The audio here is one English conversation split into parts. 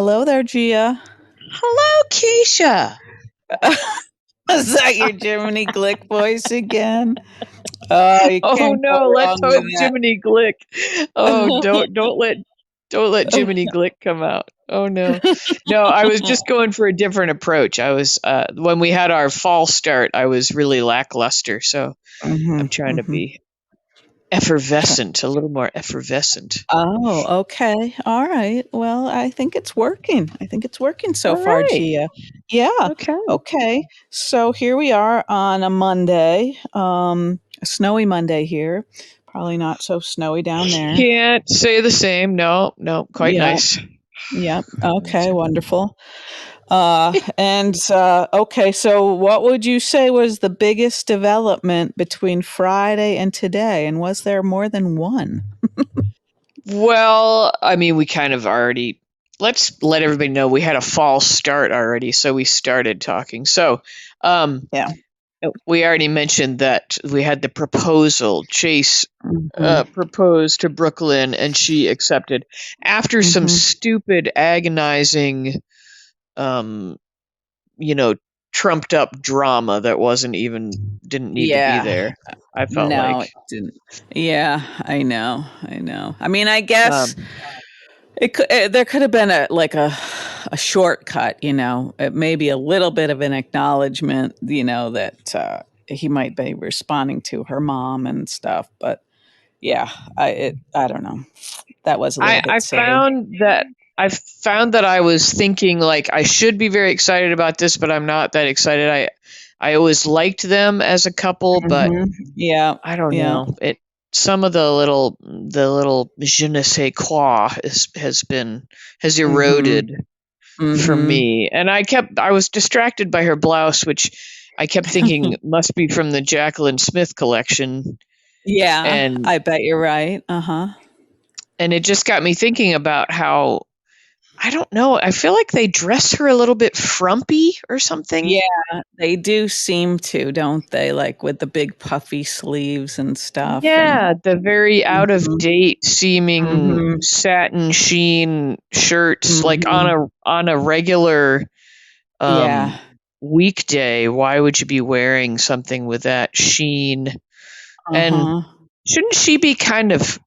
Hello there, Gia. Hello, Keisha. Is that your Jiminy Glick voice again? You Oh can't go no, let's wrong hope with that. Jiminy Glick. Oh, don't let Jiminy Glick come out. Oh no. No, I was just going for a different approach. I was when we had our fall start, I was really lackluster, so I'm trying to be effervescent, a little more effervescent. Oh, okay. All right. Well, I think it's working. I think it's working so All far, right. Gia. Yeah. Okay. Okay. So here we are on a Monday, a snowy Monday here. Probably not so snowy down there. Can't say the same. No, quite Yeah. nice. Yep. Okay. Wonderful. Okay, so what would you say was the biggest development between Friday and today? And was there more than one? Well, I mean, we kind of already let's let everybody know we had a false start already, so we started talking. So, Yeah. we already mentioned that we had the proposal. Chase Mhm. proposed to Brooklyn, and she accepted after some Mhm. stupid, agonizing, um, you know, trumped up drama that didn't need to be Yeah. there. I felt No, it like. didn't. Yeah, I know. I know. I mean, I guess Um, there could have been a shortcut, maybe a little bit of an acknowledgement, that he might be responding to her mom and stuff, but yeah, I don't know. That was a little I bit I silly. found that I found that I was thinking like I should be very excited about this, but I'm not that excited. I always liked them as a couple, but Mhm. Yeah. I don't Yeah. know. It some of the little je ne sais quoi has Mhm. eroded for Mhm. me. And I was distracted by her blouse, which I kept thinking must be from the Jacqueline Smith collection. Yeah, And I bet you're right. Uh-huh. and it just got me thinking about how I don't know. I feel like they dress her a little bit frumpy or something. Yeah, they do seem to, don't they? Like with the big puffy sleeves and stuff and Yeah, the very out of Mhm. date seeming Mhm. satin sheen shirts like Mhm. on a regular Yeah. um weekday, why would you be wearing something with that sheen? And Uh-huh. shouldn't she be kind of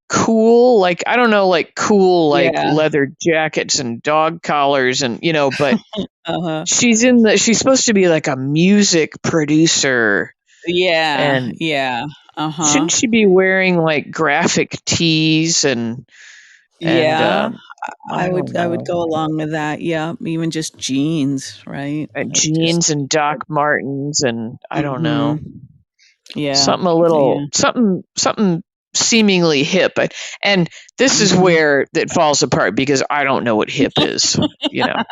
cool? Like I don't know, like cool like Yeah. leather jackets and dog collars and but Uh-huh. she's supposed to be like a music producer. Yeah, And yeah. Uh-huh. shouldn't she be wearing like graphic tees and Yeah, I don't I would know, go along with that. Yeah, even just jeans, right? Just jeans and Doc Martens and I don't know, Mhm. Yeah. something a Yeah. little something seemingly hip. And this is Mhm. where it falls apart because I don't know what hip is, you know.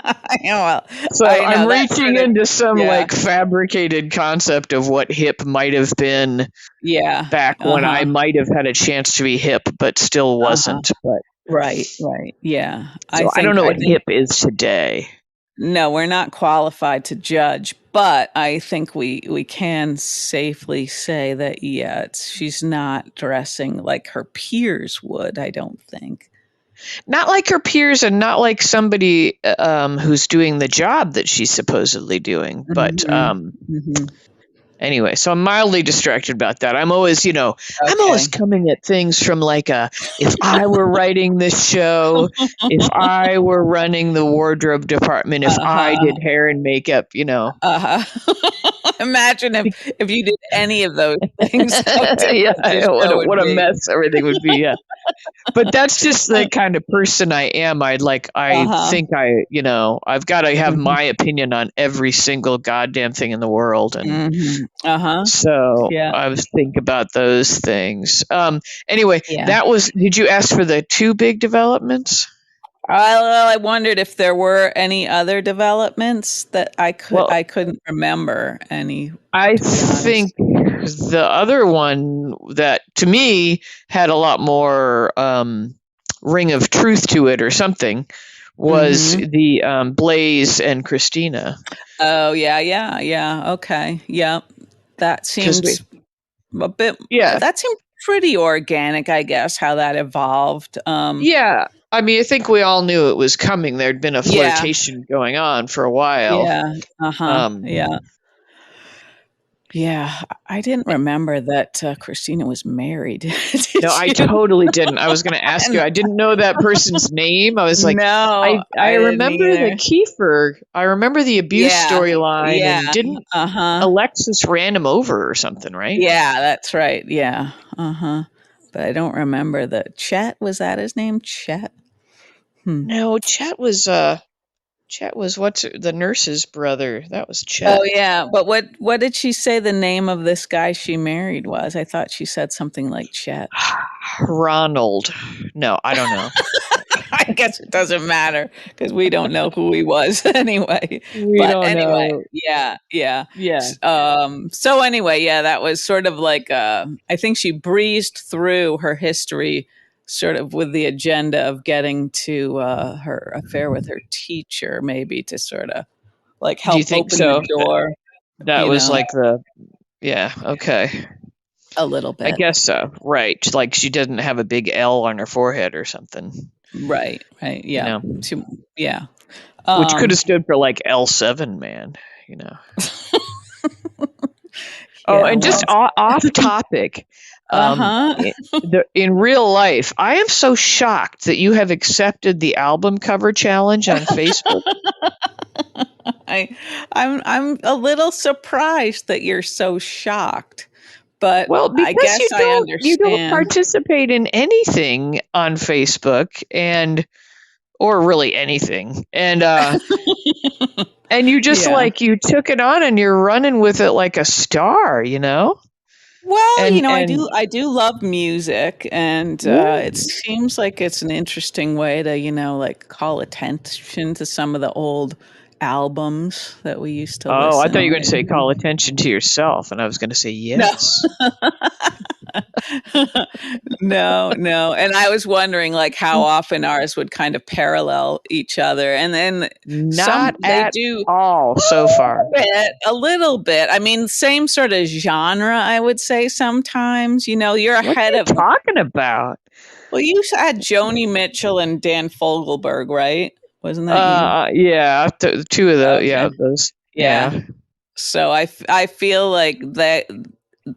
Well, So I I'm know that reaching sort of into some yeah. like fabricated concept of what hip might have been Yeah. back when I Uh-huh. might have had a chance to be hip, but still Uh-huh. wasn't. But Right, right. Yeah. so I don't know what hip is today. no, we're not qualified to judge, but I think we can safely say that yeah, she's not dressing like her peers would, I don't think. Not like her peers and not like somebody who's doing the job that she's supposedly doing. But Mhm. Mhm. anyway, so I'm mildly distracted about that. I'm always Okay. coming at things from like if I were writing this show, if I were running the wardrobe department, if I Uh-huh. did hair and makeup. Uh-huh. Imagine if you did any of those things, how Yeah, different this what show would what a be. mess everything would be. Yeah. But that's just the kind of person I am. I Uh-huh. think I've got to have Mhm. my opinion on every single goddamn thing in the world. And Mhm. Uh-huh. so Yeah. I was think about those things. Anyway, Yeah. did you ask for the two big developments? I wondered if there were any other developments that Well, I couldn't remember any, I to be think honest. the other one that to me had a lot more ring of truth to it or something was Mhm. the Blaze and Kristina. Oh, yeah, yeah, yeah, okay, yep. That Because seemed a bit yeah, that seemed pretty organic, I guess, how that evolved. yeah. I mean, I think we all knew it was coming. There'd been a Yeah. flirtation going on for a while. Yeah. Uh-huh. Yeah. Yeah. I didn't remember that Kristina was married. Did No, I you? totally didn't. I was going to ask you. I didn't know that person's name. I was like, No, I I didn't remember the either. Kiefer. I remember the abuse Yeah. storyline, Yeah. and didn't Uh-huh. Alexis ran him over or something, right? Yeah, that's right. Yeah. Uh-huh. But I don't remember the Chet. Was that his name? Chet? Hmm. No, Chet was what's the nurse's brother. That was Oh Chet. yeah. But what did she say the name of this guy she married was? I thought she said something like Chet. Ronald. No, I don't know. I guess it doesn't matter because we don't know who he was anyway. We But don't anyway, know. yeah, yeah. Yeah. So anyway, yeah, that was sort of like I think she breezed through her history sort of with the agenda of getting to her affair with her teacher, maybe to sort of like Do you help think open the so? door, That you was know, like yeah, okay. a little I bit. guess so. Right. Like she didn't have a big L on her forehead or something, Right, right. you Yeah. know, Yeah. which could Um have stood for like L7 man, you know. Oh, yeah, and well, just off topic, uh-huh. in real life, I am so shocked that you have accepted the album cover challenge on Facebook. I I'm a little surprised that you're so shocked, but Well, I because guess I you don't understand. participate in anything on Facebook and or really anything. And you just Yeah. like you took it on and you're running with it like a star, you know? Well, And I do love music, and it yeah. seems like it's an interesting way to, like call attention to some of the old albums that we used to Oh, I thought listen you were going to say call to. attention to yourself, and I was going to say No. yes. No, no, and I was wondering, like, how often ours would kind of parallel each other, and then Not they at do all so far. a little bit. I mean, same sort of genre, I would say sometimes, you're What are ahead you of talking about? well, you had Joni Mitchell and Dan Fogelberg, right? Wasn't that you? Yeah, two of the Okay. yeah those Yeah. yeah. So I feel like that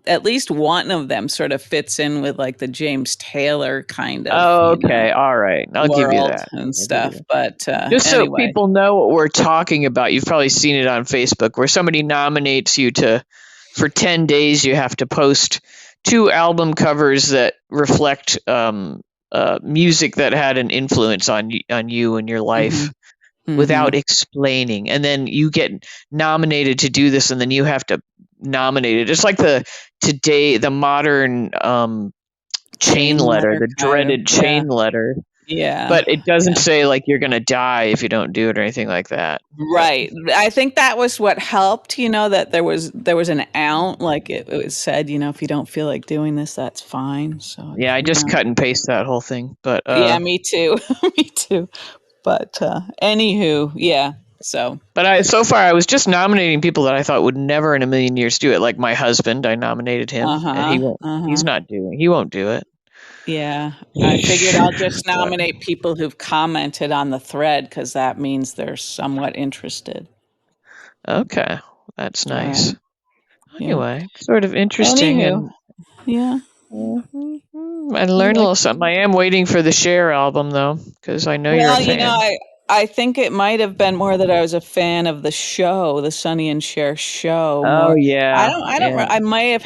at least one of them sort of fits in with like the James Taylor kind of, Okay, all right. I'll give you world that. and I'll give you stuff. that. But Just so anyway. people know what we're talking about, you've probably seen it on Facebook where somebody nominates you to for 10 days you have to post 2 album covers that reflect music that had an influence on you and your life Mhm. without Mhm. explaining. And then you get nominated to do this and then you have to nominate it. It's like the modern chain Chain letter, letter the kind of. dreaded Yeah. chain letter. Yeah. But it doesn't Yeah. say like you're gonna die if you don't do it or anything like that. But Right. I think that was what helped, that there was an out, like it was said, if you don't feel like doing this, that's fine. So, yeah, I just cut and paste that whole thing. But yeah, me too. Me too. But anywho, yeah. So, I so far I was just nominating people that I thought would never in a million years do it. Like my husband, I nominated him, and uh-huh. He's Uh-huh. not doing. He won't do it. Yeah. I figured I'll just But nominate people who've commented on the thread because that means they're somewhat interested. okay, that's All right. nice. Yeah. Anyway, sort of interesting Anywho, and yeah. I We learned a like little something. I am waiting for the Cher album though, because I know you're a Well, fan. I think it might have been more that I was a fan of the show, the Sonny and Cher show Oh more. yeah, I don't yeah. I may have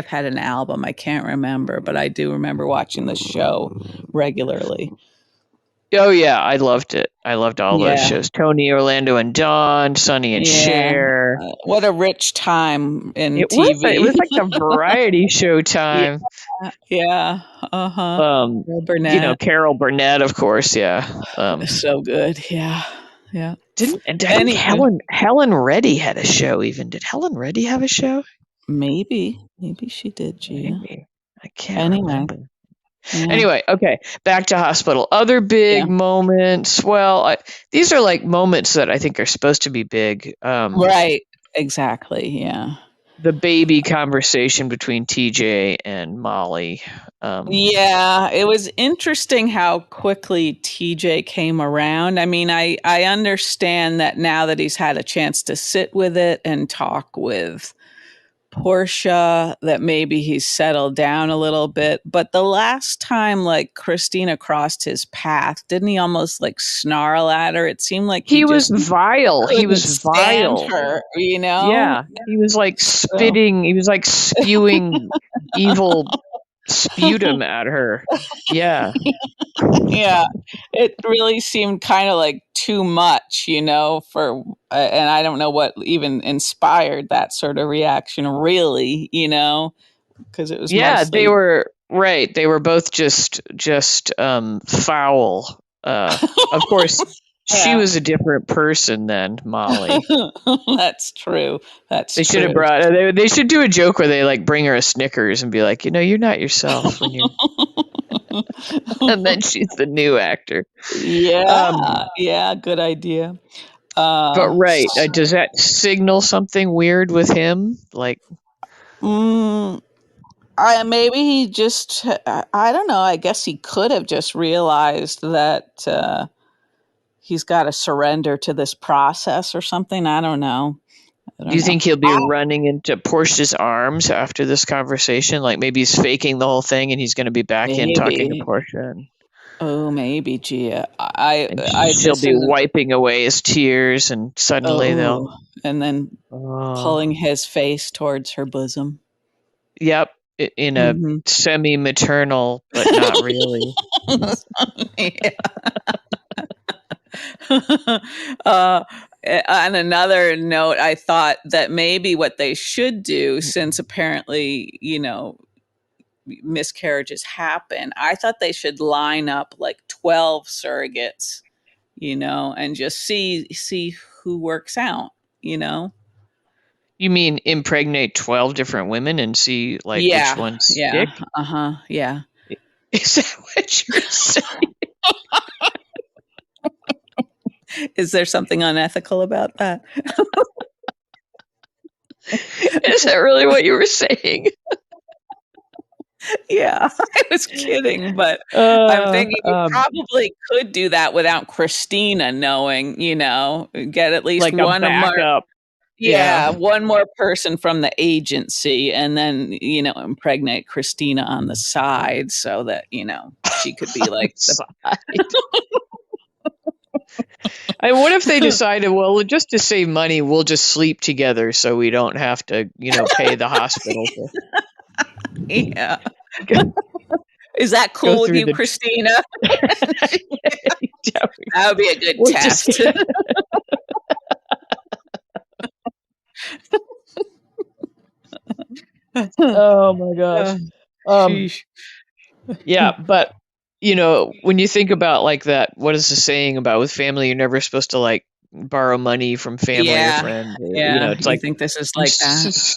had an album. I can't remember, but I do remember watching the show regularly. Oh yeah, I loved it. I loved all those Yeah. shows. Tony, Orlando, and Dawn, Sonny and Yeah. Cher. What a rich time in It was. It TV. was like a variety show Yeah. time. Yeah. Uh-huh. Um, Will Burnett. Carol Burnett, of course. Yeah. So good. Yeah. Yeah. Didn't and I think Anywho, Helen Reddy had a show. Even did Helen Reddy have a show? maybe she did, Gia. Maybe I can't Anyway. remember. Yeah. Anyway, okay, back to hospital. Other Yeah. big moments. Well, these are like moments that I think are supposed to be big. Right. Exactly. Yeah. the baby conversation between TJ and Molly. Yeah, it was interesting how quickly TJ came around. I mean, I understand that now that he's had a chance to sit with it and talk with Portia, that maybe he's settled down a little bit. But the last time, like, Kristina crossed his path, didn't he almost like snarl at her? It seemed like he He was just vile. He couldn't was stand vile. her, you know? Yeah, he was like So, spitting. He was like spewing evil sputum at her. Yeah. yeah, it really seemed kind of like too much, for, and I don't know what even inspired that sort of reaction, really, because it was Yeah, they mostly. were right. They were both just foul. Of course, she Yeah. was a different person than Molly. That's true. That's They should have true. brought. They should do a joke where they like bring her a Snickers and be like, you're not yourself when you're. And then she's the new actor. Yeah, Um, yeah, good idea. but S right, does that signal something weird with him? Like, mm, I maybe he just I don't know, I guess he could have just realized that, he's gotta surrender to this process or something, I don't know. I do don't you know. think he'll be running into Portia's arms after this conversation? Like maybe he's faking the whole thing and he's going to be back in talking to Maybe. Portia, Oh, maybe, Gia. I and I she'll this be isn't. wiping away his tears, and suddenly they'll. Oh, and then pulling Oh, his face towards her bosom. yep, in a Mhm. semi-maternal, but not really. Yeah. uh, on another note, I thought that maybe what they should do, since apparently, miscarriages happen, I thought they should line up like 12 surrogates, and just see who works out, you know? You mean impregnate 12 different women and see like which Yeah, ones yeah, stick? uh-huh, yeah. Is that what you're saying? Is there something unethical about that? Is that really what you were saying? Yeah, I was kidding, but I'm Uh, thinking you um, probably could do that without Kristina knowing, get at least like a one more. backup. Yeah, Yeah. one more person from the agency, and then, impregnate Kristina on the side so that, she could be like the. Side. And what if they decided, well, just to save money, we'll just sleep together so we don't have to, pay the hospital to Yeah. go, Is that go cool with through you, the. Kristina? Yeah, That would be a good we'll just. test. Oh my gosh. Uh, Um, Sheesh. yeah, but when you think about like that, what is the saying about with family? You're never supposed to like borrow money from family or Yeah, friends. yeah. It's You like think this is like that?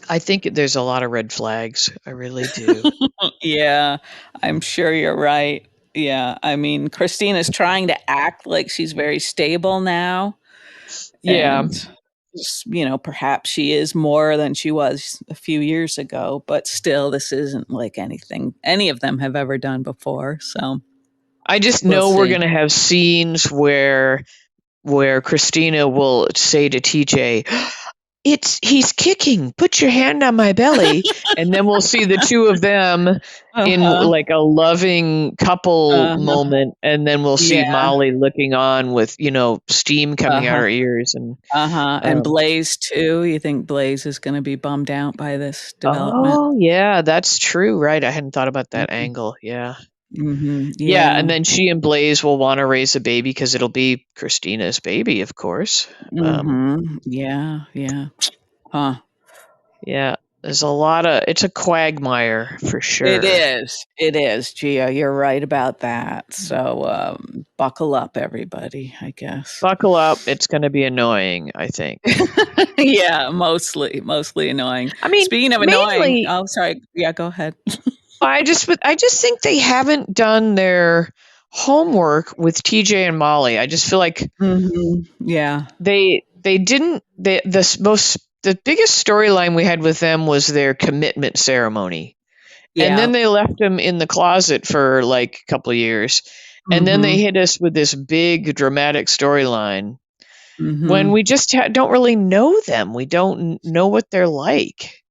I think there's a lot of red flags. I really do. Yeah, I'm sure you're right. Yeah, I mean, Christina's trying to act like she's very stable now, Yeah. and perhaps she is more than she was a few years ago, but still, this isn't like anything any of them have ever done before. So I just we'll know we're see. gonna have scenes where Kristina will say to TJ, he's kicking. Put your hand on my belly. And then we'll see the two of them in Uh-huh. like a loving couple Uh-huh. moment. And then we'll see Yeah. Molly looking on with, steam coming out Uh-huh. her ears. And, Uh-huh. And um, Blaze too. You think Blaze is going to be bummed out by this development? oh, yeah, that's true. Right. I hadn't thought about that Mhm. angle. Yeah. Mhm. Yeah. Yeah. And then she and Blaze will want to raise a baby because it'll be Christina's baby, of course. Mhm. Yeah. Yeah. Huh. Yeah. It's a quagmire for It sure. is. It is, Gia. You're right about that. So, buckle up, everybody, I guess. Buckle up. It's going to be annoying, I think. Yeah, mostly annoying. I mean, Speaking of annoying, mainly, oh, sorry. Yeah, go ahead. I just think they haven't done their homework with TJ and Molly. I just feel like Mhm. Yeah. they didn't. The most biggest storyline we had with them was their commitment ceremony. And then they left him in the closet for like a couple of years. And then they hit us with this big dramatic storyline when we just don't really know them. We don't know what they're like.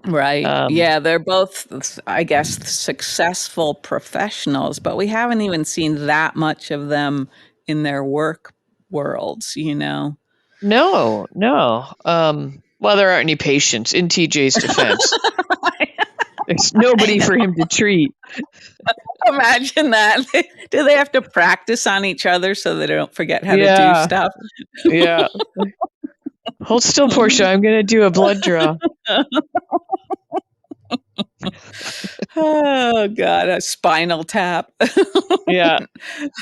Right. Yeah, they're both, I guess, successful professionals, but we haven't even seen that much of them in their work worlds, you know? No. Well, there aren't any patients in TJ's defense. There's nobody for him to treat. Imagine that. Do they have to practice on each other so they don't forget how to do stuff? Yeah. Hold still, Portia. I'm going to do a blood draw. Oh, God, a spinal tap. Yeah.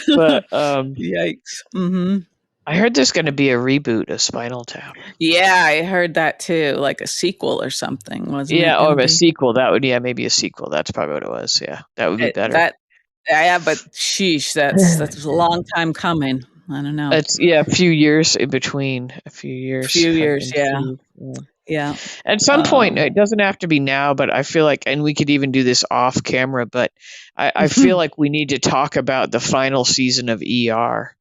But yikes. I heard there's going to be a reboot of Spinal Tap. Yeah, I heard that too, like a sequel or something, wasn't it? Yeah, or a sequel. That would, maybe a sequel. That's probably what it was. Yeah, that would be better. Yeah, but sheesh, that's a long time coming. I don't know. It's a few years in between. A few years. Yeah. At some point, it doesn't have to be now, but I feel like, and we could even do this off camera, but I feel like we need to talk about the final season of ER.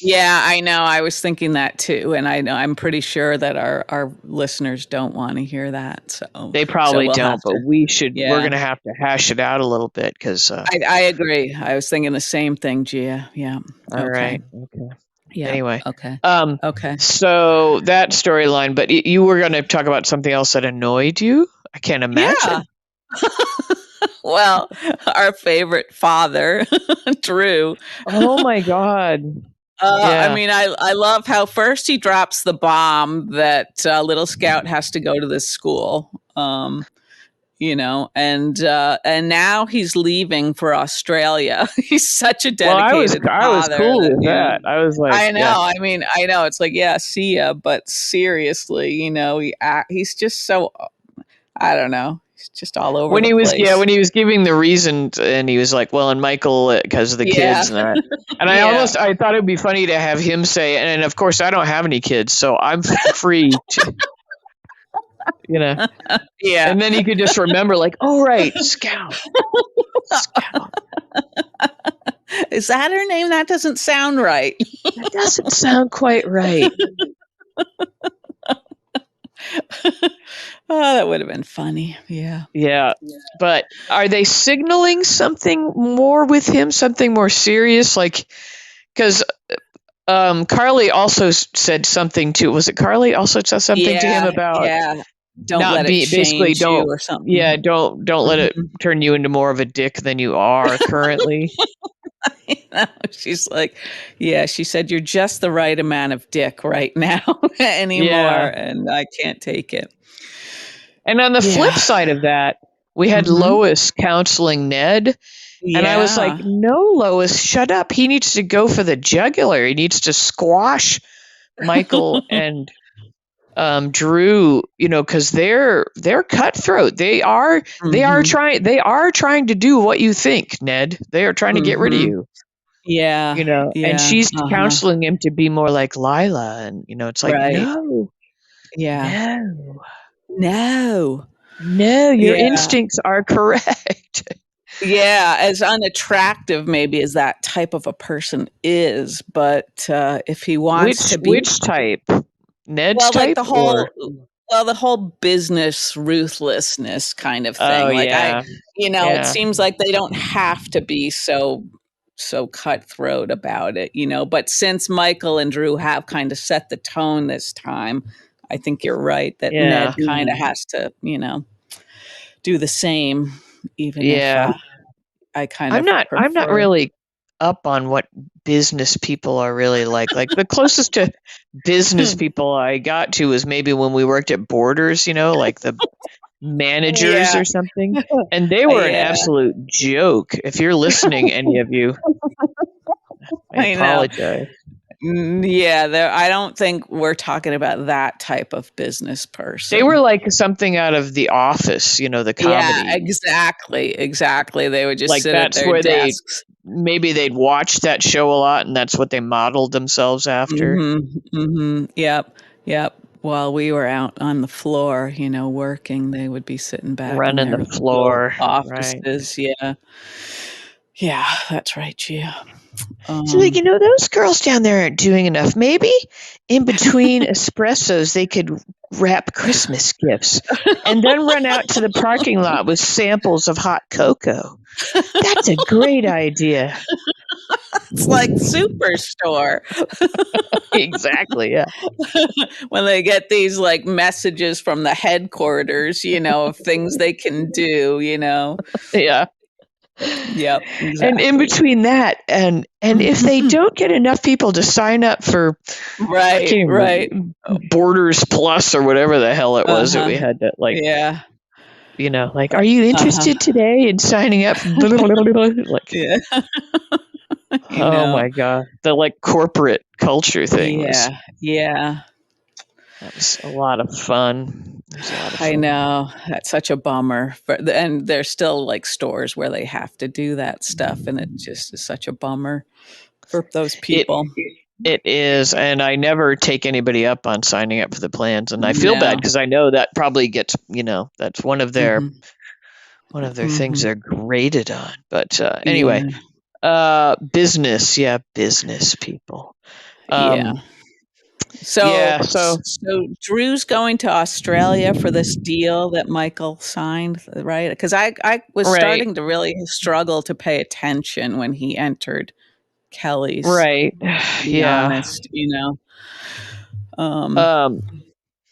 Yeah, I know. I was thinking that too, and I'm pretty sure that our listeners don't want to hear that. So they probably don't, but we should. Yeah. We're going to have to hash it out a little bit because I agree. I was thinking the same thing, Gia. Yeah. All right. Okay. Yeah. Anyway. Okay. Okay. So that storyline, but you were going to talk about something else that annoyed you. I can't imagine. Yeah. Well, our favorite father, Drew. Oh my God. I mean, I love how first he drops the bomb that little Scout has to go to this school, you know, and now he's leaving for Australia. He's such a dedicated father. I was cool with that. I was like, I know. Yeah. I mean, I know it's like, yeah, see ya, but seriously, you know, he's just so, I don't know. He's just all over the place. Yeah, when he was giving the reason, and he was like, well, and Michael, because of the kids and that. And I thought it would be funny to have him say, and of course, I don't have any kids, so I'm free to, you know. Yeah. And then he could just remember, like, oh, right, Scout. Is that her name? That doesn't sound right. That doesn't sound quite right. Oh, that would have been funny. Yeah. Yeah. But are they signaling something more with him, something more serious? Like, because Carly also said something to, was it Carly also said something to him about don't let it change you or something. Yeah, don't let it turn you into more of a dick than you are currently. She's like, yeah, she said, you're just the right amount of dick right now anymore, and I can't take it. And on the flip side of that, we had Lois counseling Ned. Yeah. And I was like, no, Lois, shut up. He needs to go for the jugular. He needs to squash Michael and Drew, you know, because they're cutthroat. They are trying to do what you think, Ned. They are trying to get rid of you. Yeah. You know, and she's counseling him to be more like Lila. And, you know, it's like, no. Yeah. No, your instincts are correct. Yeah, as unattractive maybe as that type of a person is, but if he wants to be, which type? Ned's type, like the whole business ruthlessness kind of thing. It seems like they don't have to be so cutthroat about it, you know. But since Michael and Drew have kind of set the tone this time, I think you're right that Ned kind of has to, you know, do the same. Even if I'm not really up on what business people are really like. Like the closest to business people I got to was maybe when we worked at Borders, you know, like the managers or something, and they were an absolute joke. If you're listening, any of you, I apologize. Yeah, I don't think we're talking about that type of business person. They were like something out of The Office, you know, the comedy. Yeah, exactly. They would just like sit that's at their where desks. maybe they'd watched that show a lot, and that's what they modeled themselves after. Yep. while we were out on the floor, working, they would be sitting back in Running their the little floor, right? offices. Yeah. Yeah, that's right, Gia. So, those girls down there aren't doing enough. Maybe in between espressos, they could wrap Christmas gifts and then run out to the parking lot with samples of hot cocoa. That's a great idea. It's like Superstore. Exactly. Yeah. When they get these like messages from the headquarters, of things they can do. Yeah. Yep, And in exactly. between that, and if they don't get enough people to sign up for, I Right, can't right. remember, Borders Plus or whatever the hell it was that Uh-huh. we had to Yeah. are you Uh-huh. interested today in signing up? Like, Yeah. oh my God, the corporate culture thing Yeah. Yeah. that was a lot of fun. It was a lot of I fun. know. That's such a bummer. And there's still like stores where they have to do that stuff. And it just is such a bummer for those It people. it is, and I never take anybody up on signing up for the plans, and I feel bad No. because I know that probably gets that's one of their Hmm. things Hmm. they're graded on. But anyway, Yeah. business people. Yeah. So, Yeah, so so Drew's going to Australia for this deal that Michael signed, right? Because I was right, starting to really struggle to pay attention when he entered Kelly's, right, to be yeah. honest, Um, Um,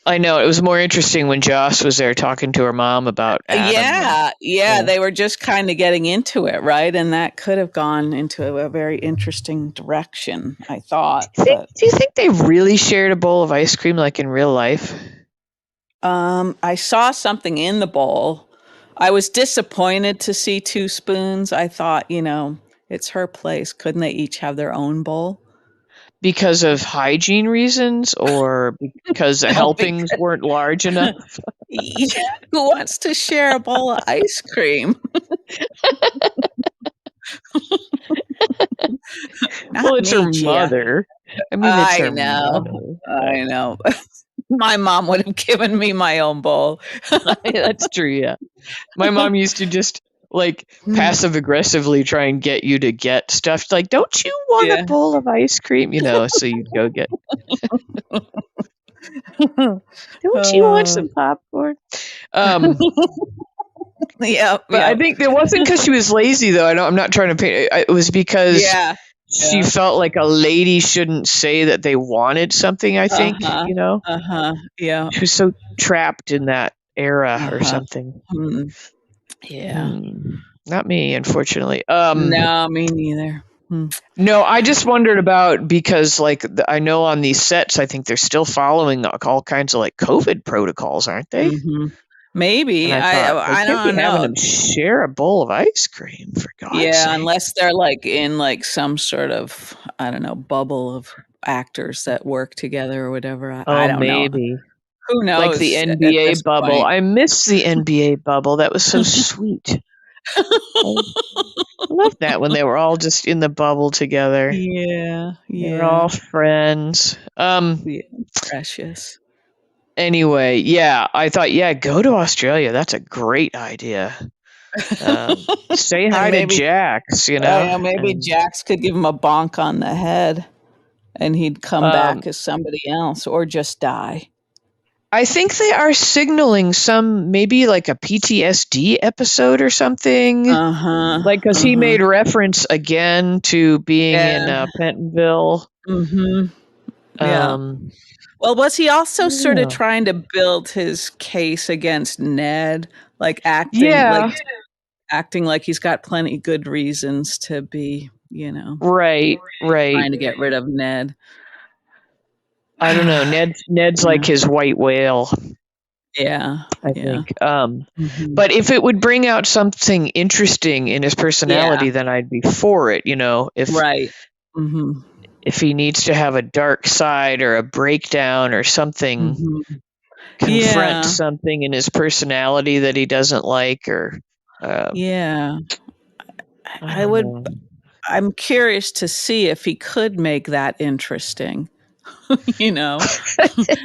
I know it was more interesting when Joss was there talking to her mom about Adam, and yeah, yeah, yeah. they were just kind of getting into it, right? And that could have gone into a very interesting direction, I thought. But Do you think they really shared a bowl of ice cream like in real life? I saw something in the bowl. I was disappointed to see two spoons. I thought, it's her place. Couldn't they each have their own bowl? Because of hygiene reasons or because the No, helpings weren't large enough? who wants to share a bowl of ice cream? Well, Not it's her me, Gia. mother. I mean, it's I her know. mother. But I know. My mom would have given me my own bowl. that's true, yeah. My mom used to just passive aggressively try and get you to get stuff. Like, don't you want a Yeah. bowl of ice cream? So you'd go get, don't you want Uh, some popcorn? Um, yep, but I yep. think it wasn't because she was lazy, though. I'm not trying to paint. It was because Yeah, she yeah. felt like a lady shouldn't say that they wanted something. I think Uh-huh, uh-huh, yeah, she was so trapped in that era or uh-huh. something. Mm, yeah. Not me, unfortunately. No, me neither. Mm, No, I just wondered about because I know on these sets, I think they're still following all kinds of COVID protocols, aren't they? mhm. And Maybe. I I thought they I can't be don't having know. them share a bowl of ice cream for God's Yeah, sake. unless they're, in, some sort of, I don't know, bubble of actors that work together or whatever. I Oh, don't know. maybe Who like the knows at NBA this bubble. point? I miss the NBA bubble. That was so sweet. I loved that when they were all just in the bubble together. Yeah, They were all yeah. friends. Yeah, precious. Anyway, yeah, I thought, yeah, go to Australia. That's a great idea. Say And hi to maybe Jax, maybe and Jax could give him a bonk on the head and he'd come um, back as somebody else or just die. I think they are signaling some maybe like a PTSD episode or something. Uh-huh. Because he Uh-huh. made reference again to being in Yeah. Pentonville. Mhm. Yeah. Um, Well, was he I also don't sort of know. trying to build his case against Ned, like Yeah, acting like he's got plenty good reasons to be, right, right. trying to get rid of Ned? I don't know. Ned's like Yeah. his white whale, Yeah. I Yeah. think. Mhm. But if it would bring out something interesting in his Yeah. personality, then I'd be for it. If Right. Mhm. he needs to have a dark side or a breakdown or something, Mhm. confront Yeah. something in his personality that he doesn't like, or uh, Yeah. I I don't would know. I'm curious to see if he could make that interesting. you know?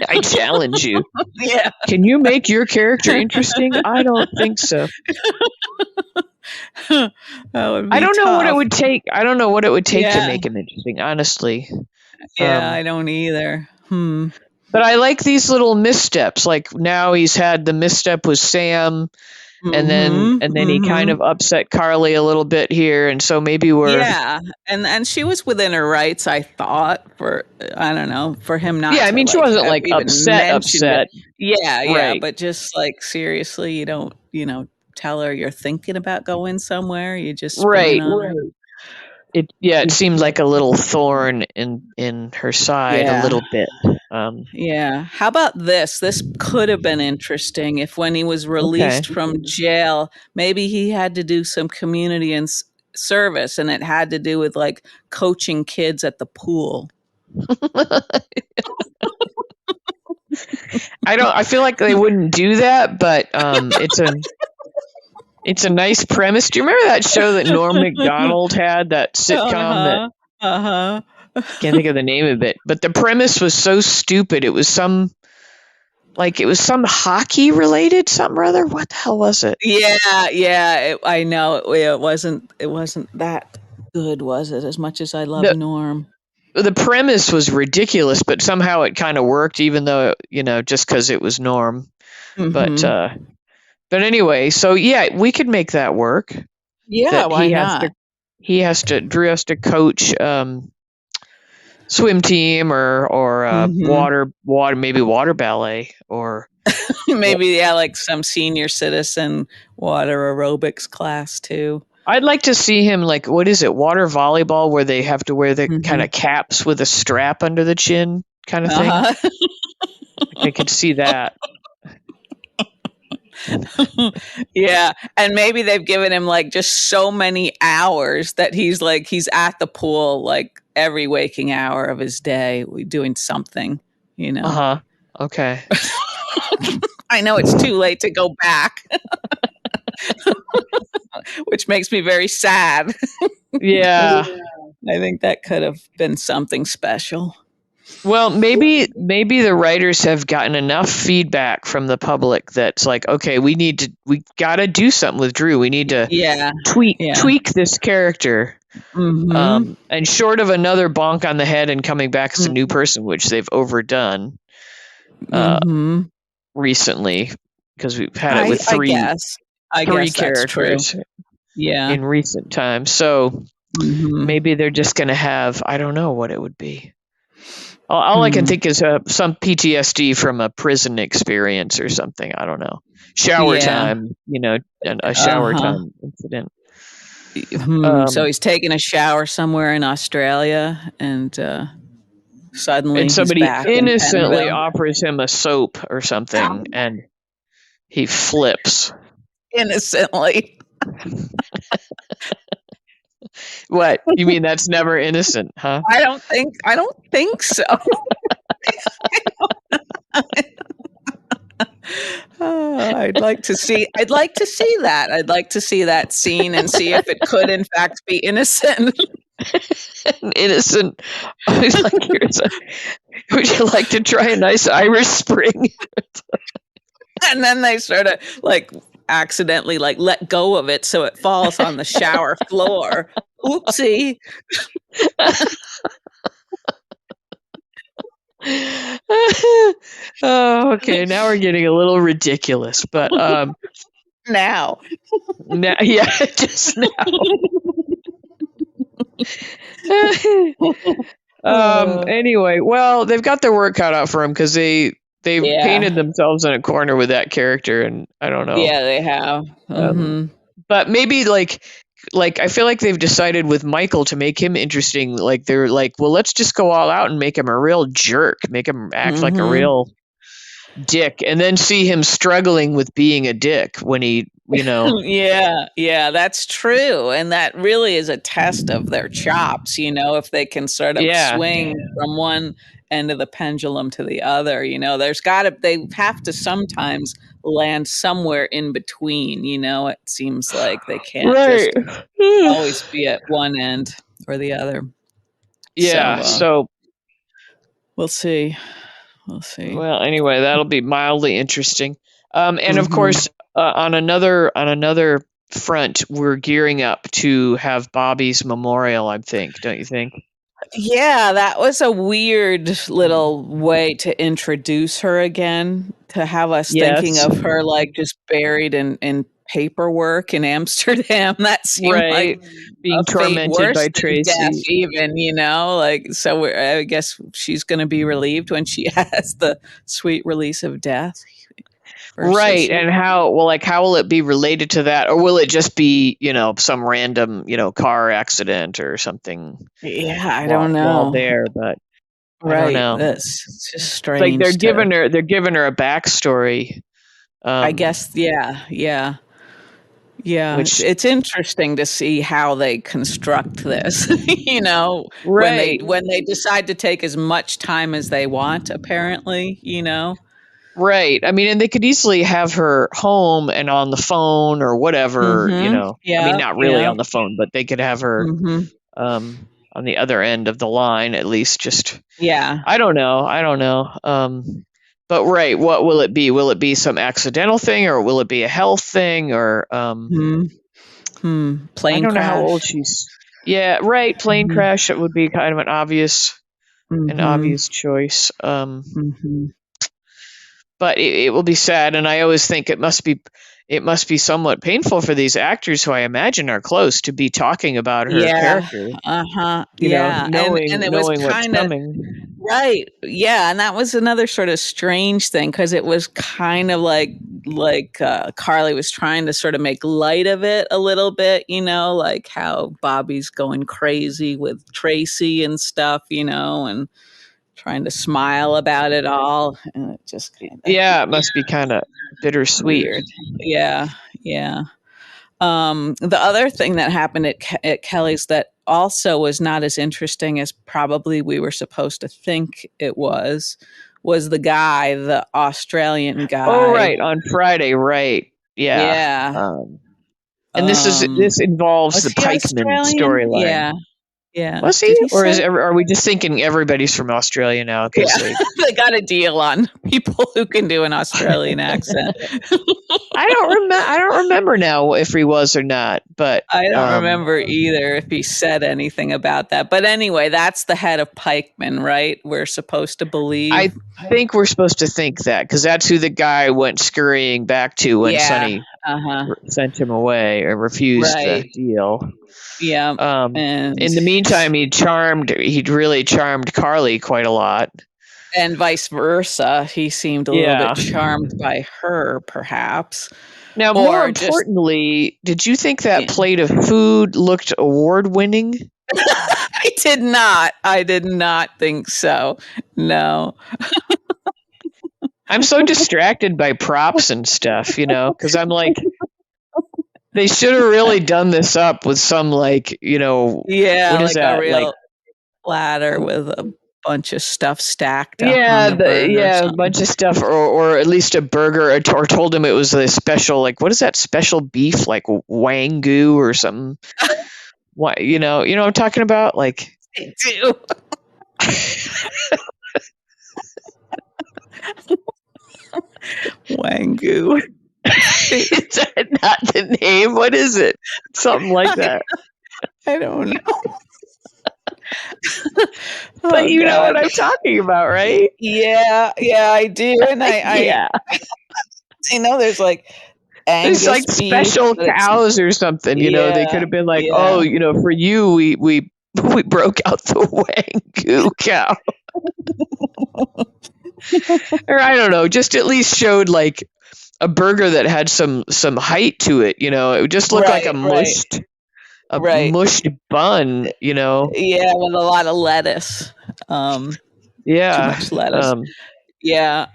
I challenge you. Yeah. Can you make your character interesting? I don't think so. That would I be don't know what it tough. would take. I don't know what it would take to Yeah. make him interesting, honestly. Yeah, I don't either. But I like these little missteps. Like now he's had the misstep with Sam, and then Mhm. he kind Mhm. of upset Carly a little bit here, and so maybe we're Yeah, and she was within her rights, I thought, for I don't know, for him not yeah. I to, mean, she like, wasn't have like even upset, mentioned it. upset, Yeah, yeah, right? but just, like, seriously, you don't, tell her you're thinking about going somewhere, you just spring it Right. on her. It seemed like a little thorn in her side a Yeah, little bit. Um, yeah. How about this? This could have been interesting if when he was okay. released from jail, maybe he had to do some community and service, and it had to do with, like, coaching kids at the pool. I feel like they wouldn't do that, but it's a nice premise. Do you remember that show that Norm Macdonald had, that sitcom that Uh-huh, uh-huh. can't think of the name of it, but the premise was so stupid. It was some hockey related something or other. What the hell was it? Yeah, yeah, I know, it wasn't that good, was it, as much as I love The Norm? the premise was ridiculous, but somehow it kind of worked, even though, just because it was Norm. But Mhm. anyway, so yeah, we could make that work. Yeah, That why not? Drew has to coach swim team or Mhm. maybe water ballet or Maybe, yeah, like some senior citizen water aerobics class too. I'd like to see him, like, what is it, water volleyball, where they have to wear the kind Mhm. of caps with a strap under the chin kind of thing. Uh-huh. Like, I could see that. Yeah, and maybe they've given him, like, just so many hours that he's at the pool, like, every waking hour of his day doing something, you know? Uh-huh. Okay. I know it's too late to go back, which makes me very sad. Yeah. I think that could have been something special. Well, maybe the writers have gotten enough feedback from the public that's like, okay, we gotta do something with Drew. We need to Yeah, yeah. tweak this character. Mhm. And short of another bonk on the head and coming back as a new Mm, person, which they've overdone uh, mhm. recently, because we've had it I with I three guess. I three guess that's true. characters Yeah. in recent times. So Mhm. maybe they're just going to have, I don't know what it would be. All I can Hmm. think is some PTSD from a prison experience or something. I don't know. Shower Yeah. time, a shower Uh-huh. time incident. So Um, he's taking a shower somewhere in Australia, and and suddenly he's somebody back in innocently Penville. offers him a soap or something, and he flips. Innocently. What? You mean that's never innocent, huh? I don't think so. I'd like to see that. I'd like to see that scene and see if it could in fact be innocent. An innocent. I was like, would you like to try a nice Irish Spring? And then they sort of like accidentally like let go of it so it falls on the shower floor. Oopsie. Oh, okay. Now we're getting a little ridiculous, but Now. now, yeah, just now. Uh, Anyway, well, they've got their work cut out for them because they've yeah. painted themselves in a corner with that character, and I don't know. Yeah, they have. Um, Mhm. but maybe like I feel like they've decided with Michael to make him interesting. Like they're like, well, let's just go all out and make him a real jerk, make him act like a Mhm. real dick, and then see him struggling with being a dick when he. Yeah, yeah, that's true, and that really is a test of their chops, if they can sort of Yeah, swing from one end of the pendulum to the other, they have to sometimes land somewhere in between, it seems like they can't right. just always be at one end or the other. Yeah. So, So we'll see. We'll see. Well, anyway, that'll be mildly interesting. And of Hmm. course, on another front, we're gearing up to have Bobby's memorial. I think, don't you think? Yeah, that was a weird little way to introduce her again, to have us thinking Yes. of her like just buried in paperwork in Amsterdam. That seemed like Right. a Being fate tormented worse by than death, Tracy. even, like, so I guess she's going to be relieved when she has the sweet release of death Right. versus, And how will it be related to that? Or will it just be, some random, car accident or something yeah, I don't while know. there? But I don't Right. know. That's just It's like strange to, they're giving her a backstory. I Um, guess, yeah, yeah. Yeah, which it's interesting to see how they construct this, right. when they decide to take as much time as they want, apparently. Right. I mean, and they could easily have her home and on the phone or whatever, Mhm. I mean, Yeah, not really yeah. on the phone, but they could have her Mhm. on the other end of the line at least. Just Yeah. I don't know. I don't know. But right, what will it be? Will it be some accidental thing, or will it be a health thing, or Mhm. I Plane don't know how old crash. she's. Yeah, right. Plane Mhm. crash. It would be kind of an Mhm. obvious choice. Mhm. But it will be sad, and I always think it must be somewhat painful for these actors who I imagine are close to be talking about her Yeah. character, Uh-huh. Yeah, and knowing it was knowing what's kinda coming. right. Yeah, and that was another sort of strange thing because it was kind of like Carly was trying to sort of make light of it a little bit, like how Bobby's going crazy with Tracy and stuff, and trying to smile about it all, and it just kind of Yeah, it must be kind of bittersweet. weird. Yeah, yeah. The other thing that happened at Kelly's that also was not as interesting as probably we were supposed to think it was the Australian Oh, guy. right, on Friday, right? Yeah. Yeah. And Um, this involves was the he Pikeman Australian? storyline. Yeah. Yeah. Was he, Did he or say? are we just thinking everybody's from Australia now? Yeah. Because they, They got a deal on people who can do an Australian accent. I don't remember now if he was or not, but I don't remember either if he said anything about that. But anyway, that's the head of Pikeman, right? We're supposed to believe. I think we're supposed to think that because that's who the guy went scurrying back to when Yeah. Sonny Uh-huh. sent him away or refused the Right. deal. Yeah. And In the meantime, he'd really charmed Carly quite a lot. and vice versa. He seemed a little bit Yeah. charmed by her, perhaps. Now, more Or just importantly, did you think that yeah. plate of food looked award winning? I did not think so. No. I'm so distracted by props and stuff, because I'm like, they should have really done this up with some Yeah, what is like a that? Like, real platter with a bunch of stuff stacked up on yeah, the burger or a something. bunch of stuff, or at least a burger, or told him it was a special, like, what is that special beef, like Wagyu or something? What what I'm talking about? Like, I do. Wangu. is that not the name? What is it? Something like that. I don't know. But Oh you know what God. I'm talking about, right? Yeah, yeah, I do. And Yeah. I know there's like There's Angus like beef, special but it's cows or something, they yeah, could have been like, yeah. "Oh, for you we broke out the Wagyu cow." Or I don't know, just at least showed like a burger that had some height to it, It would just look like Right, right, a right. mushed bun. Yeah, with a lot of lettuce. Too Yeah. much lettuce. Yeah.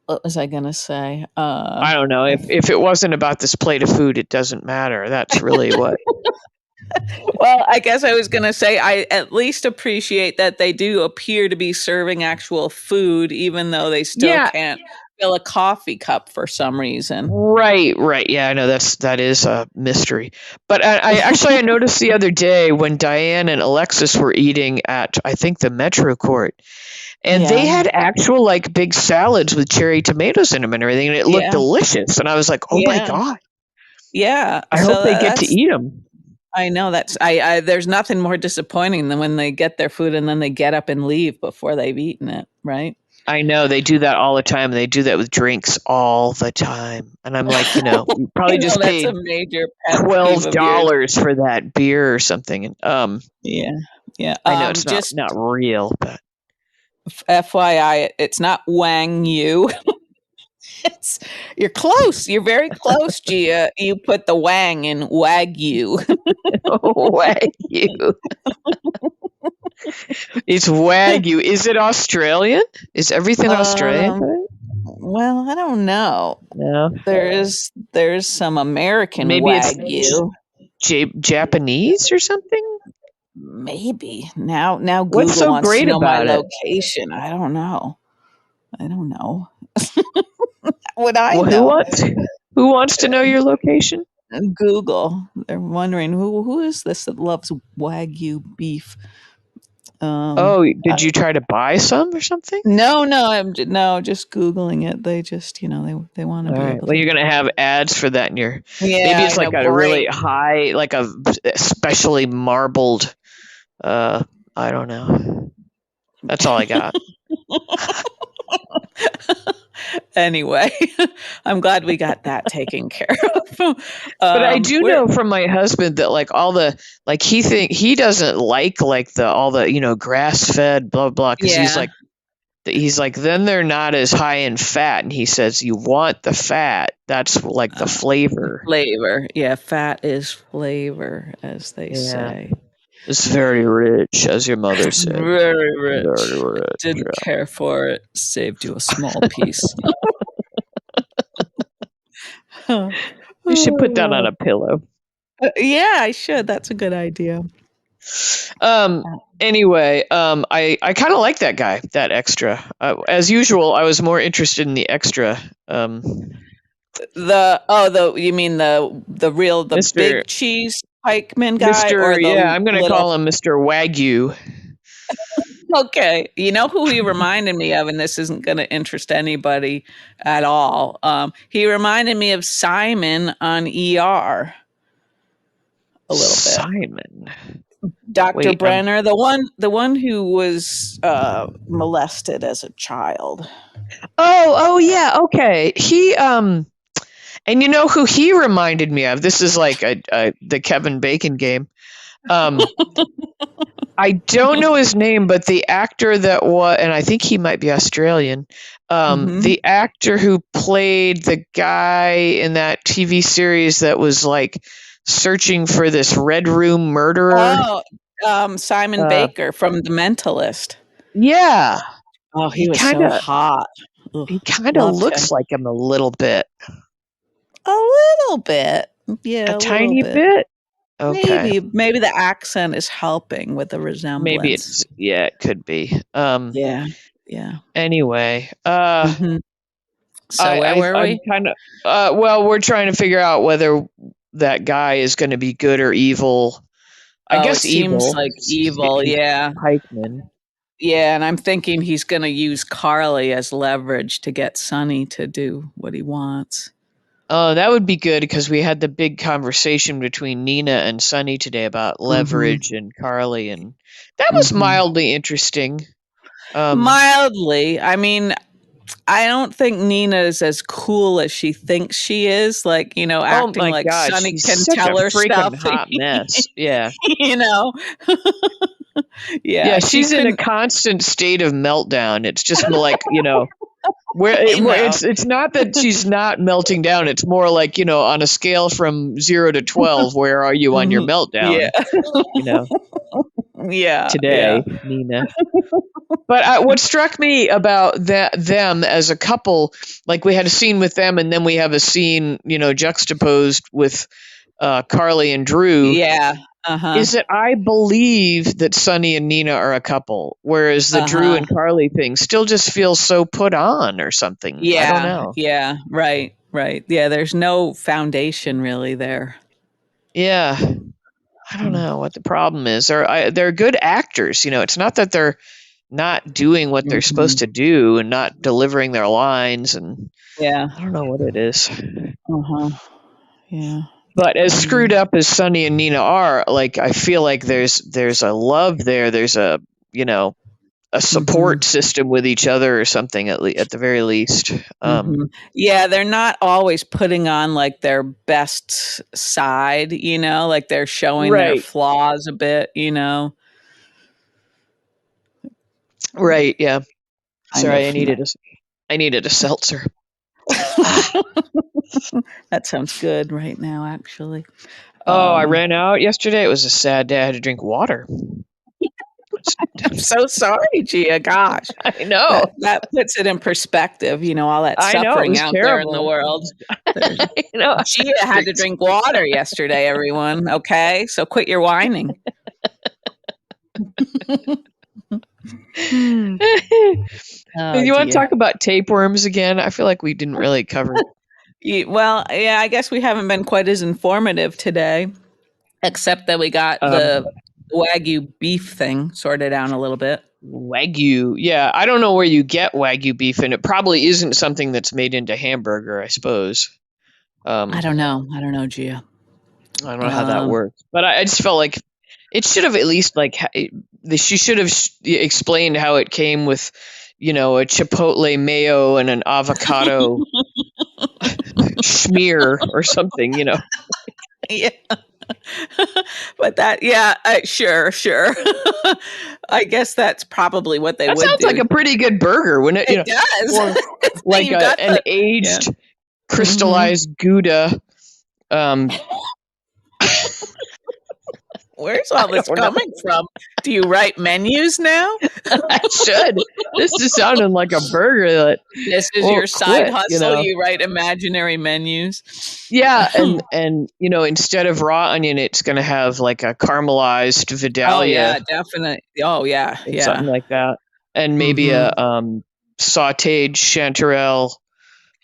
What was I gonna say? I don't know. If it wasn't about this plate of food, it doesn't matter. That's really what. Well, I guess I was going to say I at least appreciate that they do appear to be serving actual food, even though they still Yeah, can't fill a coffee cup for some reason. Right. Yeah, I know that is a mystery. But I noticed the other day when Diane and Alexis were eating at, I think, the Metro Court, and they Yeah. had actual like big salads with cherry tomatoes in them and everything, and it looked Yeah. delicious. And I was like, oh my God, Yeah. I hope So they get to that's, eat them. I know that's, there's nothing more disappointing than when they get their food and then they get up and leave before they've eaten it, right? I know they do that all the time. They do that with drinks all the time. And I'm like, you I probably know just that's paid a major pet peeve of yours. $12 for that beer or something. And Yeah. Yeah. I know it's Just not real, but FYI, it's not Wang Yu. It's, you're close. You're very close, Gia. You put the Wang in Wagyu. Wagyu. It's Wagyu. Is it Australian? Is everything Australian? Well, I don't know. No. There's some American Maybe Wagyu. it's Japanese or something? Maybe. Now Google What's so wants great to know my about it? location. I don't know. Would I Well, know? who wants to know your location? Google. They're wondering who is this that loves Wagyu beef? Did you try to buy some or something? No, just Googling it. They just, they want to be able to. Well, you're going to have ads for that in your. Yeah, maybe it's like a really great. high, like a specially marbled. I don't know. That's all I got. Anyway, I'm glad we got that taken care of. But I do know from my husband that like all the like he doesn't like all the grass fed blah blah because he's like then they're not as high in fat, and he says you want the fat, that's like the flavor. Yeah, fat is flavor, as they say. It's very rich, as your mother said. Very rich. Very rich. Didn't care for it. Saved you a small piece. You should put that on a pillow. Yeah, I should. That's a good idea. Anyway, I kind of like that guy, that extra. As usual, I was more interested in the extra. You mean the big cheese pikeman guy, or I'm going to call him Mr. Wagyu. Okay, you know who he reminded me of, and this isn't going to interest anybody at all. He reminded me of Simon on ER. A little bit. Simon. Dr. Brenner, the one who was molested as a child. Oh yeah, okay. He and you know who he reminded me of? This is like the Kevin Bacon game. I don't know his name, but the actor that and I think he might be Australian. The actor who played the guy in that TV series that was like searching for this Red Room murderer. Oh, Simon Baker from The Mentalist. Yeah. Oh, he was so hot. He kind of looks like him a little bit. A little bit. Yeah. A tiny bit. Okay. Maybe the accent is helping with the resemblance. Maybe it could be. Yeah. Anyway, so where were we? Kind of. Well, we're trying to figure out whether that guy is going to be good or evil. I guess evil. Seems like evil. Yeah. Pikeman. Yeah, and I'm thinking he's going to use Carly as leverage to get Sonny to do what he wants. Oh, that would be good because we had the big conversation between Nina and Sonny today about leverage and Carly, and that was mildly interesting. Mildly. I mean, I don't think Nina is as cool as she thinks she is. Like, acting like God, Sonny she's can such tell a her freaking stuff. Hot mess. Yeah. Yeah, she's in a constant state of meltdown. It's just like, where it's not that she's not melting down. It's more like, on a scale from 0 to 12, where are you on your meltdown? Yeah. Today, Nina. But what struck me about them as a couple, like we had a scene with them, and then we have a scene, juxtaposed with Carly and Drew. Yeah. Uh-huh. is that I believe that Sonny and Nina are a couple, whereas the Drew Uh-huh. and Carly thing still just feels so put on or something. I don't Yeah. know. Yeah. Right. Right. Yeah. There's no foundation really there. Yeah. I don't know what the problem is. They're good actors. It's not that they're not doing what they're Mm-hmm. supposed to do and not delivering their lines, and Yeah. I don't know what it is. Uh-huh. Yeah. But as Yeah. screwed up as Sonny and Nina are, like I feel like there's a love there. There's a Mm-hmm. support system with each other or something at the very least. Mm-hmm. Yeah, they're not always putting on like their best side, like they're showing their Right. flaws a bit. Right. Yeah. Kind Sorry, of. I needed a seltzer. Ah. That sounds good right now, actually. Oh, I Um, ran out yesterday. It was a sad day. I had to drink water. I'm so sorry, Gia. Gosh, I know. that puts it in perspective. All that I know. It suffering was out there in the terrible. world. There's, I know. I Gia had to had drink to drink water yesterday. Everyone, okay? So quit your whining. Hmm. Oh You want to dear. talk about tapeworms again? I feel like we didn't really cover. Well, yeah, I guess we haven't been quite as informative today, except that we got Um, the Wagyu beef thing sorted out a little bit. Wagyu. Yeah, I don't know where you get Wagyu beef, and it probably isn't something that's made into hamburger, I suppose. I Um, don't know. I don't know, Gia. I don't know how that Um, works, but I just felt like it should have at least she should have explained how it came with, a chipotle mayo and an avocado schmear or something. yeah. But yeah, sure, sure. I guess that's probably what they That would sounds like do. a pretty good burger, wouldn't it? It Or does. like You got an the yeah. aged Mhm. crystallized Gouda. Um, Where's I all this don't know. coming from? Do you write menus now? I should. This is sounding like a burger that This is your won't side quit. hustle. You write imaginary menus. Yeah, and instead of raw onion, it's going to have like a caramelized Oh Vidalia yeah, definitely. Oh yeah, or yeah. something like that, and maybe a Mhm. sautéed chanterelle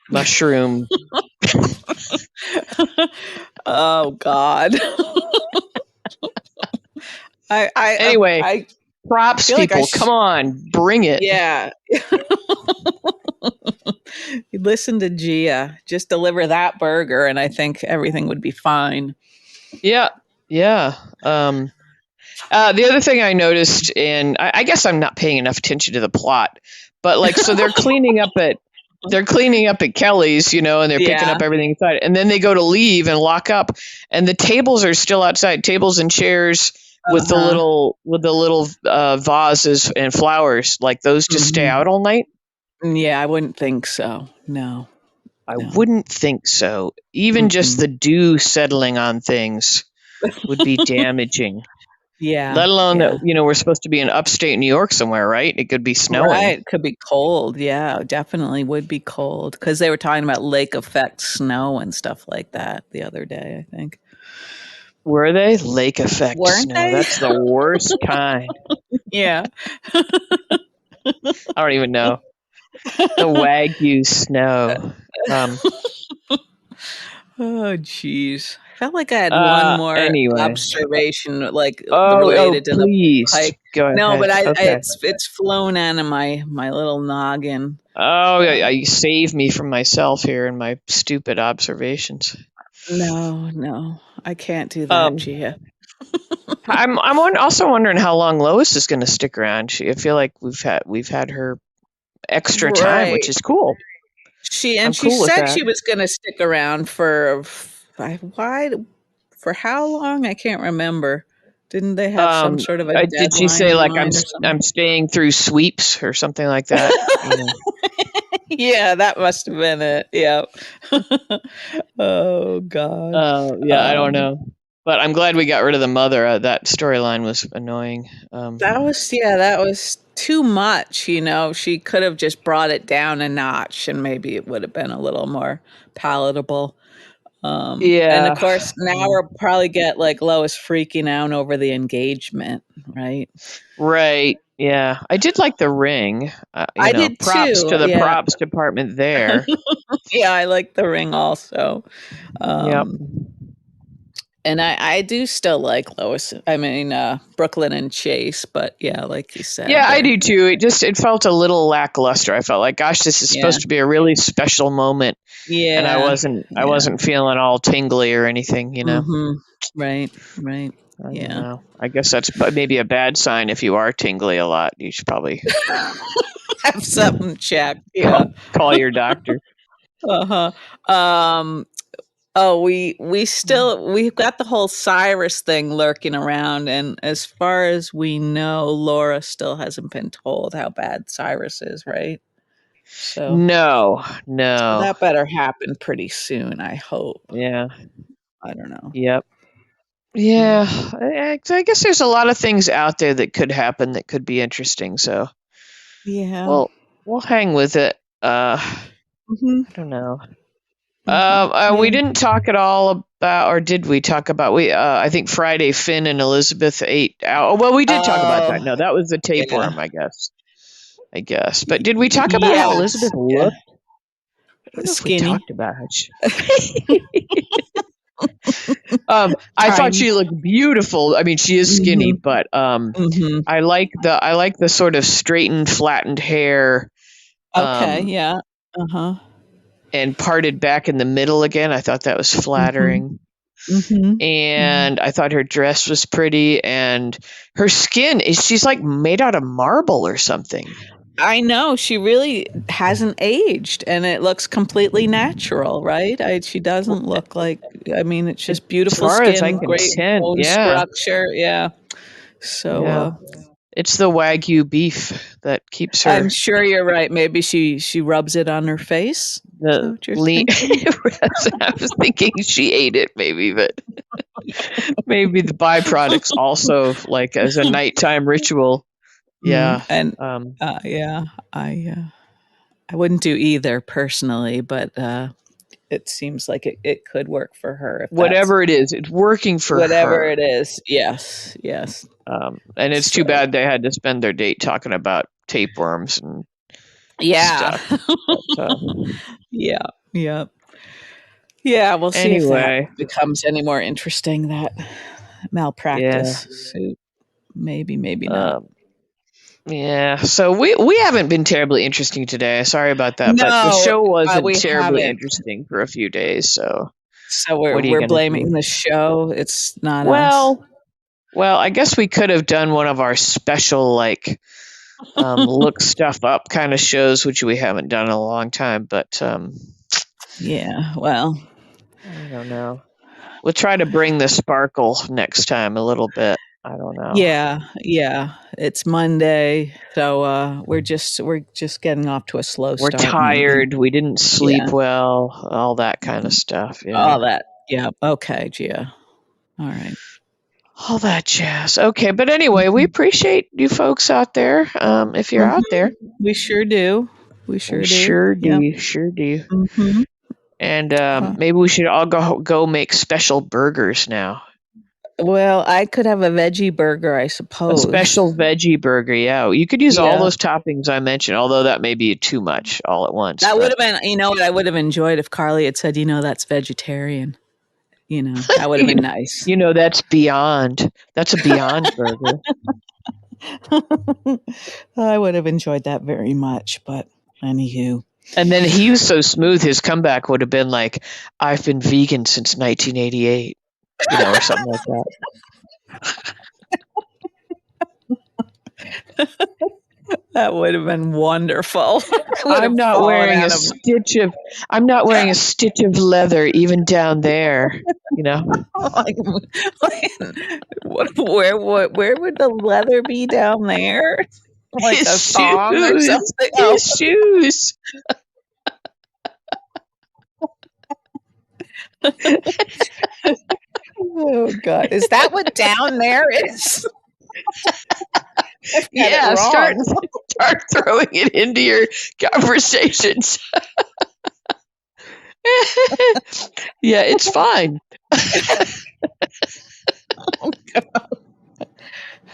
mushroom. Oh God. Anyway, I props, feel like people. Come on, bring it. yeah. You listen to Gia. Just deliver that burger, and I think everything would be fine. Yeah, yeah. The other thing I noticed, and I guess I'm not paying enough attention to the plot, but like, so they're cleaning up at Kelly's, and they're picking Yeah. up everything inside, and then they go to leave and lock up, and the tables are still outside, tables and chairs with Uh-huh. the little vases and flowers, like those just stay Mhm. out all night. Yeah, I wouldn't think so. No. I No. wouldn't think so. Even just Mm-mm. the dew settling on things would be damaging. Yeah. Let alone that, Yeah. we're supposed to be in upstate New York somewhere, right? It could be snowing. Right. Could be cold. Yeah, definitely would be cold because they were talking about lake effect snow and stuff like that the other day, I think. Were they? Lake effect Weren't snow. they? That's the worst kind. Yeah. I don't even know. The Wagyu snow. Um, Oh, jeez. I felt like I had one more anyway. observation, like Oh, related to the please. hike. Go No, ahead. but Okay. it's flown out of my little noggin. Oh, Um, you save me from myself here and my stupid observations. no, no, I can't do that, Um, Gia. also wondering how long Lois is going to stick around. I feel like we've had her extra time, which Right. is cool. I'm She cool with said that. she was going to stick around for why for how long? I can't remember. Didn't they have some sort of a Did she deadline say in like mind or something? I'm staying through sweeps or something like that? Yeah, that must have been it. Yeah. Oh God. Yeah, I don't Um, know, but I'm glad we got rid of the mother. That storyline was annoying. that was too much. She could have just brought it down a notch, and maybe it would have been a little more palatable. And of Yeah. course, now Yeah. we'll probably get like Lois freaking out over the engagement, right? Right. Yeah. I did like the ring. I did Props too. to the Yeah. props department there. Yeah, I like the ring also. Yep. Um, and I do still like Lois. I mean, Brooklyn and Chase, but yeah, like you said, Yeah, I they're, do too. It felt a little lackluster. I felt like, gosh, this is yeah, supposed to be a really special moment, and I yeah, wasn't I yeah. wasn't feeling all tingly or anything. Mm-hmm. Right, right. I don't Yeah. know. I guess that's maybe a bad sign if you are tingly a lot. You should probably Have something checked. call, Yeah. call your doctor. Uh-huh. Um, oh, we've got the whole Cyrus thing lurking around, and as far as we know, Laura still hasn't been told how bad Cyrus is, right? So No, so no. that better happen pretty soon, I hope. Yeah. I don't know. Yep. Yeah. Yeah. I guess there's a lot of things out there that could happen that could be interesting. So Yeah. we'll hang with it. Mhm. I don't know. Mhm. We Yeah. didn't talk at all about, or did we talk about? I think Friday Finn and Elizabeth ate out. Oh, well, we did talk about that. Oh, No, that was the yeah. tapeworm, I guess. But did we talk about how Yes. Elizabeth Yeah. looked? I don't know if we Skinny. talked about how I thought Tiny. she looked beautiful. I mean, she is skinny, Mhm. but Mhm. I like the sort of straightened, flattened hair, Okay, um, yeah. Uh-huh. and parted back in the middle again. I thought that was Mhm. flattering. Mhm. Mhm. And I thought her dress was pretty, and her skin she's like made out of marble or something. I know, she really hasn't aged, and it looks completely natural, right? She doesn't look like, I mean, it's just As beautiful far as I skin, can great tell, bone yeah, structure, yeah. So, yeah. It's the Wagyu beef that keeps I'm her sure you're right, maybe she rubs it on her face? Is that the what you're lean. thinking? I was thinking she ate it, maybe, but maybe the byproducts also, like as a nighttime ritual. Mm, Yeah. and, Um, yeah, I wouldn't do either personally, but, it seems like it could work for her if that's Whatever it is, it's working for whatever her. it is. Yes, yes. And it's too So, bad they had to spend their date talking about tapeworms and yeah. stuff. But Yeah, yeah. Yeah, we'll see if that anyway, becomes any more interesting, that yeah, malpractice suit. Maybe, maybe not. um, yeah. So we haven't been terribly interesting today. Sorry about that, but the No, show wasn't we terribly haven't. interesting for a few days. So So what are you we're gonna blaming do? the show, it's not us. Well, I guess we could have done one of our special like look stuff up kind of shows, which we haven't done in a long time. But Yeah, well, I don't know. We'll try to bring the sparkle next time a little bit. I don't know. yeah, yeah. It's Monday, so, we're just getting off to a slow We're start maybe. tired. We didn't Yeah, sleep well. All that kind of stuff. Yeah. all that. Yeah, okay, Gia. Alright. All that jazz. Okay, but anyway, we Mhm. appreciate you folks out there. If you're out there, Mhm. We sure do. We we sure do. sure Yep. do, sure do. Mhm. And Uh, maybe we should all go make special burgers now. well, I could have a veggie burger, I A suppose. special veggie burger. Yeah, you could use all Yeah. those toppings I mentioned. Although that may be too much all at once. That would But have been, you know what I would have enjoyed if Carly had said, "That's vegetarian." That would have you, been nice. that's beyond. That's a beyond burger. I would have enjoyed that very much, but anywho. And then he was so smooth. His comeback would have been like, "I've been vegan since 1988," or something like that. That would have been wonderful. I would I'm have not fallen wearing a out of stitch of I'm not wearing a stitch of leather even down there, you know. like, where would the leather be down there? Like His a thong or shoes. something? Oh, His shoes. oh God. Is that what down there is? I've got it Yeah, start wrong. start throwing it into your conversations. Yeah, it's fine.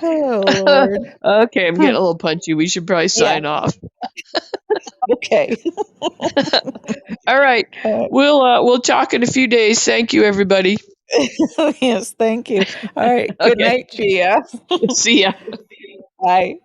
Oh, Lord. Okay, I'm getting a little punchy. We should probably sign off. Okay. All right. We'll talk in a few days. Thank you, everybody. Yes, thank you. All right. Good Okay. night, Gia. See ya. Bye.